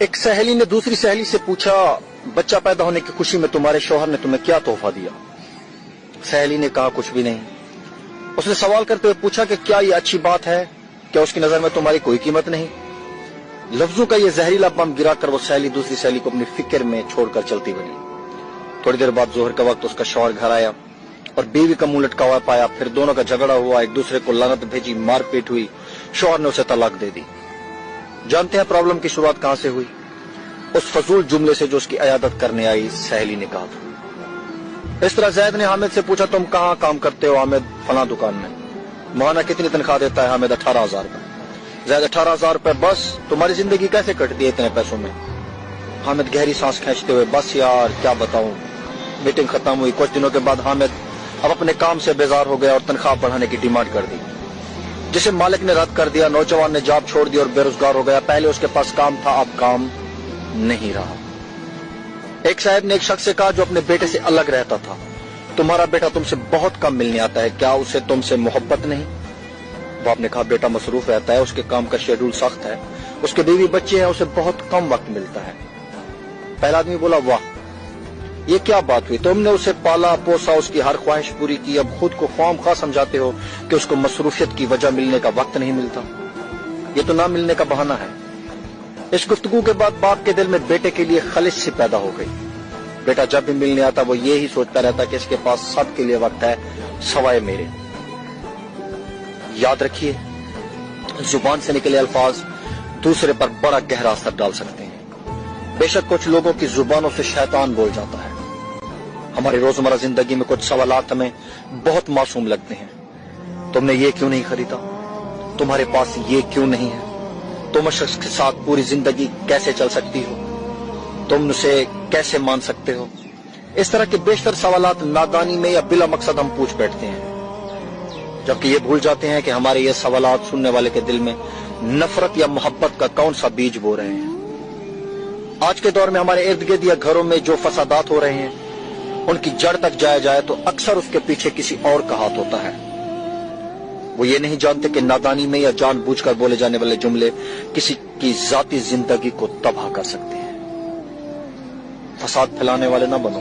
एक सहेली ने दूसरी सहेली से पूछा, बच्चा पैदा होने की खुशी में तुम्हारे शौहर ने तुम्हें क्या तोहफा दिया? सहेली ने कहा, कुछ भी नहीं। उसने सवाल करते हुए पूछा कि क्या ये अच्छी बात है? क्या उसकी नजर में तुम्हारी कोई कीमत नहीं? लफ्जों का ये जहरीला बम गिरा कर वो सहेली दूसरी सहेली को अपनी फिक्र में छोड़कर चलती बनी। थोड़ी देर बाद जोहर के वक्त उसका शौहर घर आया और बीवी का मुंह लटका हुआ पाया। फिर दोनों का झगड़ा हुआ, एक दूसरे को लानत भेजी, मारपीट हुई। शौहर ने उसे तलाक दे दी। जानते हैं प्रॉब्लम की शुरुआत कहां से हुई? उस फजूल जुमले से जो उसकी इयादत करने आई सहेली ने कहा था। इस तरह जैद ने हामिद से पूछा, तुम कहां काम करते हो? हामिद, फला दुकान में। महीना कितनी तनख्वाह देता है? हामिद, 18,000 रुपए। जैद, 18,000 रुपए बस? तुम्हारी जिंदगी कैसे कटती है इतने पैसों में? हामिद गहरी सांस खींचते हुए, बस यार क्या बताऊं। मीटिंग खत्म हुई। कुछ दिनों के बाद हामिद अब अपने काम से बेजार हो गया और तनख्वाह बढ़ाने की डिमांड कर दी, जिसे मालिक ने रद्द कर दिया। नौजवान ने जॉब छोड़ दी और बेरोजगार हो गया। पहले उसके पास काम था, अब काम नहीं रहा। एक साहब ने एक शख्स से कहा जो अपने बेटे से अलग रहता था, तुम्हारा बेटा तुमसे बहुत कम मिलने आता है, क्या उसे तुमसे मोहब्बत नहीं? बाप ने कहा, बेटा मसरूफ रहता है, उसके काम का शेड्यूल सख्त है, उसके बीवी बच्चे हैं, उसे बहुत कम वक्त मिलता है। पहला आदमी बोला, वाह ये क्या बात हुई? तुमने उसे पाला पोसा, उसकी हर ख्वाहिश पूरी की, अब खुद को ख्वामख्वाह समझाते हो कि उसको मसरूफियत की वजह मिलने का वक्त नहीं मिलता। ये तो ना मिलने का बहाना है। इस गुफ्तगू के बाद बाप के दिल में बेटे के लिए खलिश सी पैदा हो गई। बेटा जब भी मिलने आता वो ये ही सोचता रहता कि इसके पास सबके लिए वक्त है सवाए मेरे। याद रखिए, जुबान से निकले अल्फाज दूसरे पर बड़ा गहरा असर डाल सकते हैं। बेशक कुछ लोगों की जुबानों से शैतान बोल जाता है। हमारी रोजमर्रा जिंदगी में कुछ सवालात हमें बहुत मासूम लगते हैं। तुमने ये क्यों नहीं खरीदा? तुम्हारे पास ये क्यों नहीं है? तुम उस शख्स के साथ पूरी जिंदगी कैसे चल सकती हो? तुम उसे कैसे मान सकते हो? इस तरह के बेशतर सवालात नादानी में या बिला मकसद हम पूछ बैठते हैं, जबकि ये भूल जाते हैं कि हमारे ये सवालात सुनने वाले के दिल में नफरत या मोहब्बत का कौन सा बीज बो रहे हैं। आज के दौर में हमारे इर्द गिर्द या घरों में जो फसादात हो रहे हैं उनकी जड़ तक जाया जाए तो अक्सर उसके पीछे किसी और का हाथ होता है। वो ये नहीं जानते कि नादानी में या जानबूझकर बोले जाने वाले जुमले किसी की जाती जिंदगी को तबाह कर सकते हैं। फसाद फैलाने वाले ना बनो।